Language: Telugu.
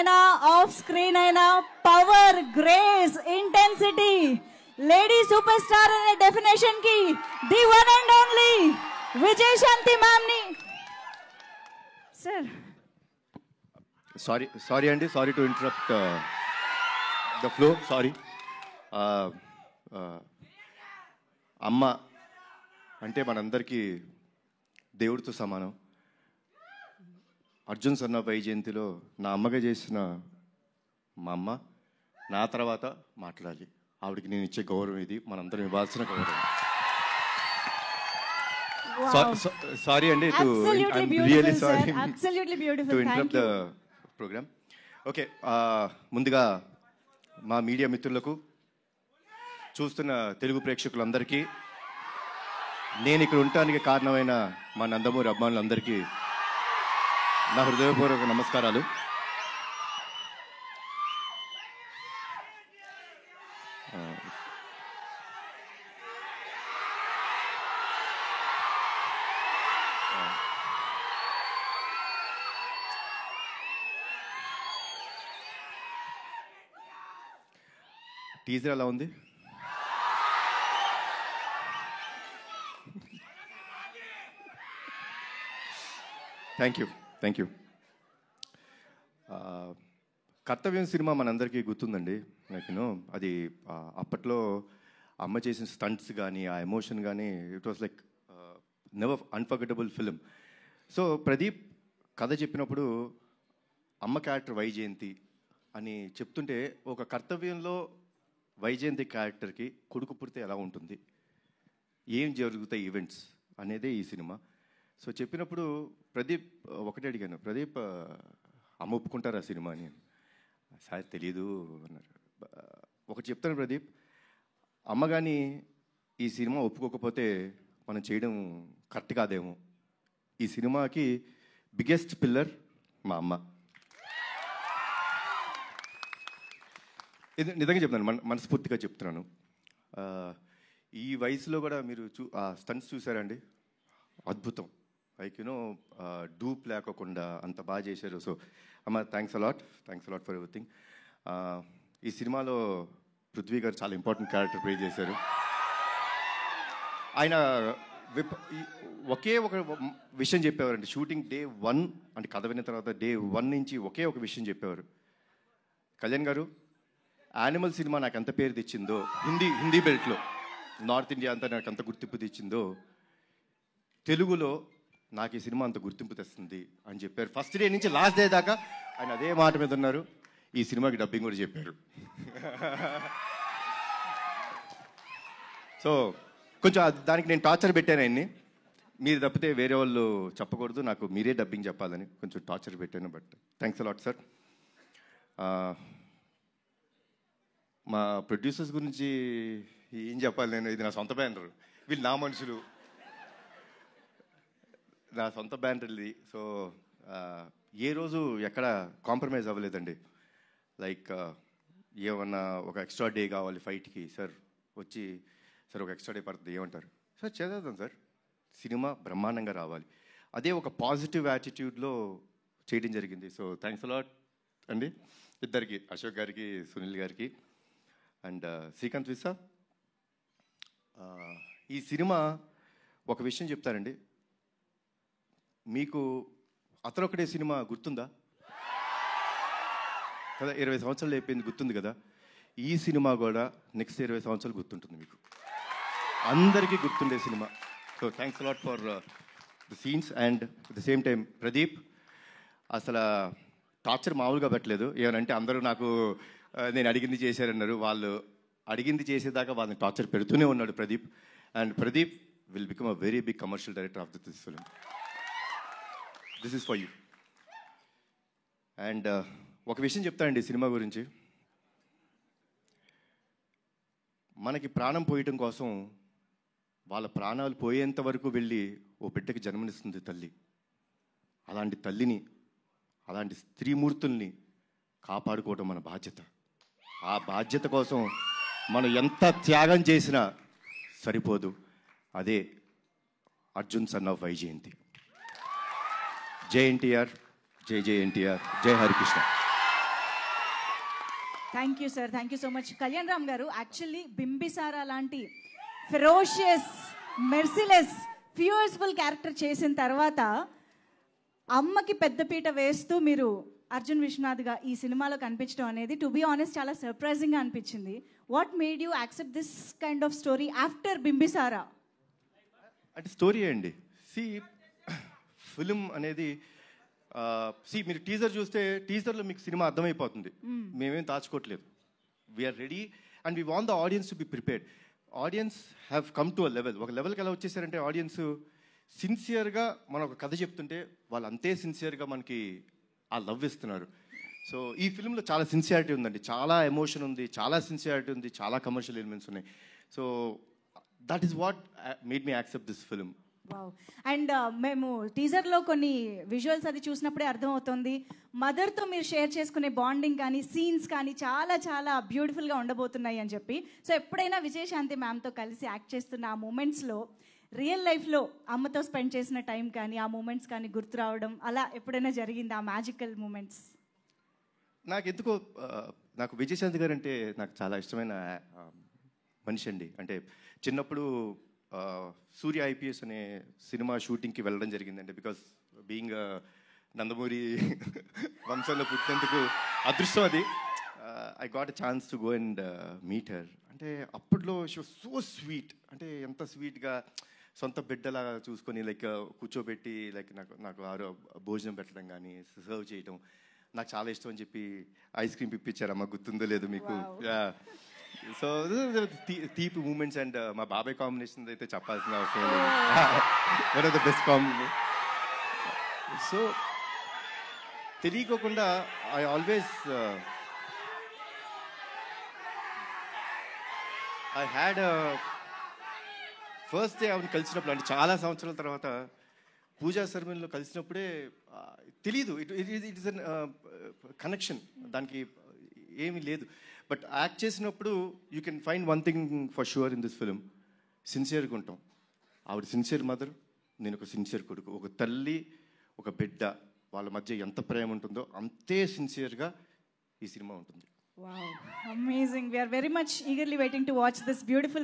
అయినా ఆఫ్ స్క్రీన్ అయినా power, grace, intensity, lady super star అనే డెఫినేషన్ కి the one and only Vijayashanti ma'am ని. సార్ సారీ అండి, sorry to interrupt the flow, sorry. అమ్మ అంటే మనందరికీ దేవుడితో సమానం. అర్జున్ సన్ ఆఫ్ వైజయంతిలో నా అమ్మగా చేసిన మా అమ్మ నా తర్వాత మాట్లాడాలి. ఆవిడకి నేను ఇచ్చే గౌరవం ఇది, మనందరం ఇవ్వాల్సిన గౌరవం. సారీ అండి, really sorry to interrupt the program. Okay, ముందుగా మా మీడియా మిత్రులకు, చూస్తున్న తెలుగు ప్రేక్షకులందరికీ, నేను ఇక్కడ ఉండటానికి కారణమైన మా నందమూరి అభిమానులందరికీ నా హృదయపూర్వక నమస్కారాలు. టీజర్ ఎలా ఉంది? Thank you. కర్తవ్యం సినిమా మనందరికీ గుర్తుందండి. నాకు అది అప్పట్లో అమ్మ చేసిన స్టంట్స్ కానీ, ఆ ఎమోషన్ కానీ, it was like never unforgettable film. So Pradeep కథ చెప్పినప్పుడు అమ్మ క్యారెక్టర్ వైజయంతి అని చెప్తుంటే, ఒక కర్తవ్యంలో వైజయంతి క్యారెక్టర్కి కొడుకు పుడితే ఎలా ఉంటుంది, ఏం జరుగుతాయి ఈవెంట్స్ అనేదే ఈ సినిమా. సో చెప్పినప్పుడు ప్రదీప్ ఒకటే అడిగాను, ప్రదీప్ అమ్మ ఒప్పుకుంటారు ఆ సినిమా అని. సార్ తెలీదు అన్నారు. ఒకటి చెప్తాను ప్రదీప్, అమ్మ కానీ ఈ సినిమా ఒప్పుకోకపోతే మనం చేయడం కరెక్ట్ కాదేమో. ఈ సినిమాకి బిగ్గెస్ట్ పిల్లర్ మా అమ్మ. ఇది నిజంగా చెప్తున్నాను, మనస్ఫూర్తిగా చెప్తున్నాను. ఈ వయసులో కూడా మీరు ఆ స్టంట్స్ చూసారండి, అద్భుతం. లైక్ డూప్ లేకోకుండా అంత బాగా చేశారు. సో అమ్మ, థ్యాంక్స్ అలాట్ ఫర్ ఎవ్రీథింగ్. ఈ సినిమాలో పృథ్వీ గారు చాలా ఇంపార్టెంట్ క్యారెక్టర్ ప్లే చేశారు. ఆయన ఒకే ఒక విషయం చెప్పేవారండి. షూటింగ్ డే 1 అంటే కథ విన్న తర్వాత డే 1 నుంచి ఒకే ఒక విషయం చెప్పేవారు, కళ్యాణ్ గారు, యానిమల్ సినిమా నాకు ఎంత పేరు తెచ్చిందో, హిందీ బెల్ట్లో నార్త్ ఇండియా అంతా నాకు అంత గుర్తింపు తెచ్చిందో, తెలుగులో నాకు ఈ సినిమా అంత గుర్తింపు తెస్తుంది అని చెప్పారు. ఫస్ట్ డే నుంచి లాస్ట్ డే దాకా ఆయన అదే మాట మీద ఉన్నారు. ఈ సినిమాకి డబ్బింగ్ కూడా చెప్పారు. సో కొంచెం దానికి నేను టార్చర్ పెట్టాను ఆయన్ని. మీరు తప్పితే వేరే వాళ్ళు చెప్పకూడదు, నాకు మీరే డబ్బింగ్ చెప్పాలని కొంచెం టార్చర్ పెట్టాను. But thanks a lot sir. మా ప్రొడ్యూసర్స్ గురించి ఏం చెప్పాలి నేను, ఇది నా సొంత బ్యానర్, వీళ్ళు నా మనుషులు, నా సొంత బ్యానర్ ఇది. సో ఏ రోజు ఎక్కడ కాంప్రమైజ్ అవ్వలేదండి. లైక్ ఏమన్నా ఒక ఎక్స్ట్రా డే కావాలి ఫైట్కి, సార్ వచ్చి సార్ ఒక ఎక్స్ట్రా డే పడుతుంది, ఏమంటారు సార్, చేద్దాం సార్, సినిమా బ్రహ్మాండంగా రావాలి. అదే ఒక పాజిటివ్ యాటిట్యూడ్లో చేయడం జరిగింది. సో థ్యాంక్స్ అలాట్ అండి ఇద్దరికి, అశోక్ గారికి, సునీల్ గారికి అండ్ శ్రీకాంత్ విసా. ఈ సినిమా ఒక విషయం చెప్తారండి, మీకు అతనొక్కడే సినిమా గుర్తుందా కదా, 20 సంవత్సరాలు అయిపోయింది, గుర్తుంది కదా. ఈ సినిమా కూడా నెక్స్ట్ 20 సంవత్సరాలు గుర్తుంటుంది మీకు, అందరికీ గుర్తుండే cinema. So thanks a lot for the scenes. And at the same time Pradeep అసలు టార్చర్ మామూలుగా పెట్టలేదు. ఏమనంటే అందరూ నాకు నేను అడిగింది చేశారన్నారు, వాళ్ళు అడిగింది చేసేదాకా వాళ్ళని టార్చర్ పెడుతూనే ఉన్నాడు Pradeep. And Pradeep will become a very big commercial director of this film. This is for you. And ఒక విషయం చెప్తానండి సినిమా గురించి. మనకి ప్రాణం పోయటం కోసం వాళ్ళ ప్రాణాలు పోయేంత వరకు వెళ్ళి ఓ బిడ్డకి జన్మనిస్తుంది తల్లి. అలాంటి తల్లిని, అలాంటి స్త్రీమూర్తుల్ని కాపాడుకోవడం మన బాధ్యత. ఆ బాధ్యత కోసం మనం ఎంత త్యాగం చేసినా సరిపోదు. అదే అర్జున్ సన్ ఆఫ్ వైజయంతి. జై ఎన్టీఆర్, జై జై ఎన్టీఆర్, జై Harikrishna. Thank you sir, thank you so much. Kalyan Ram గారు, యాక్చువల్లీ బింబిసారా లాంటి ఫెరోషియస్, మెర్సిలెస్, ఫ్యూయర్స్ఫుల్ క్యారెక్టర్ చేసిన తర్వాత అమ్మకి పెద్దపీట వేస్తూ మీరు అర్జున్ విశ్వనాథ్గా ఈ సినిమాలో కనిపించడం అనేది టు బీ ఆనెస్ట్ చాలా సర్ప్రైజింగ్గా అనిపించింది. What made you accept this kind of story after Bimbisara? అంటే స్టోరీ అండి. ఫిలిం అనేది మీరు టీజర్ చూస్తే టీజర్లో మీకు సినిమా అర్థమైపోతుంది. మేమేం దాచుకోవట్లేదు. We're ready and we want the audience to be prepared. Audience have come to a level. ఒక లెవెల్కి ఎలా వచ్చేసారంటే ఆడియన్స్ సిన్సియర్గా మనం ఒక కథ చెప్తుంటే వాళ్ళు అంతే సిన్సియర్గా మనకి ఆ లవ్ ఇస్తున్నారు. సో ఈ ఫిల్మ్లో చాలా సిన్సియారిటీ ఉందండి, చాలా ఎమోషన్ ఉంది, చాలా సిన్సియారిటీ ఉంది, చాలా కమర్షియల్ ఎలిమెంట్స్ ఉన్నాయి. So that is what made me accept this film. Wow. And మేము టీజర్లో కొన్ని విజువల్స్ అది చూసినప్పుడే అర్థమవుతుంది, మదర్తో మీరు షేర్ చేసుకునే బాండింగ్ కానీ సీన్స్ కానీ చాలా చాలా బ్యూటిఫుల్గా ఉండబోతున్నాయి అని చెప్పి. సో ఎప్పుడైనా విజయశాంతి మ్యామ్తో కలిసి యాక్ట్ చేస్తున్న ఆ మూమెంట్స్లో రియల్ లైఫ్లో అమ్మతో స్పెండ్ చేసిన టైం కానీ ఆ మూమెంట్స్ కానీ గుర్తు రావడం అలా ఎప్పుడైనా జరిగింది, ఆ మ్యాజికల్ మూమెంట్స్? నాకు ఎందుకో నాకు విజయశాంతి గారు అంటే నాకు చాలా ఇష్టమైన మనిషి అండి. అంటే చిన్నప్పుడు సూర్య ఐపీఎస్ అనే సినిమా షూటింగ్కి వెళ్ళడం జరిగిందండి. బికాస్ బీయింగ్ నందమూరి వంశంలో పుట్టినందుకు అదృష్టం అది. I got a chance to go and meet her. అంటే అప్పట్లో షీ వాస్ సో స్వీట్. అంటే ఎంత స్వీట్గా సొంత బిడ్డలా చూసుకొని లైక్ కూర్చోబెట్టి లైక్ నాకు భోజనం పెట్టడం కానీ సర్వ్ చేయడం నాకు చాలా ఇష్టం అని చెప్పి ఐస్ క్రీమ్ ఇప్పించారమ్మా, గుర్తుందో లేదు మీకు? సో తీపి మూమెంట్స్. అండ్ మా బాబాయ్ కాంబినేషన్ అయితే చెప్పాల్సిన అవసరం లేదు. One of the best combination. So తెలియకోకుండా I always I had first day ఆవిడ కలిసినప్పుడు, అంటే చాలా సంవత్సరాల తర్వాత పూజా సెరమనీలో కలిసినప్పుడే తెలీదు, ఇట్ ఇస్ అన్ కనెక్షన్, దానికి ఏమీ లేదు. బట్ యాక్ట్ చేసినప్పుడు you can find one thing for sure in this film, సిన్సియర్గా ఉంటాం. ఆవిడ సిన్సియర్ మదర్, నేను ఒక సిన్సియర్ కొడుకు. ఒక తల్లి ఒక బిడ్డ వాళ్ళ మధ్య ఎంత ప్రేమ ఉంటుందో అంతే సిన్సియర్గా ఈ సినిమా ఉంటుంది. Wow, amazing. We are very much eagerly waiting to watch this beautiful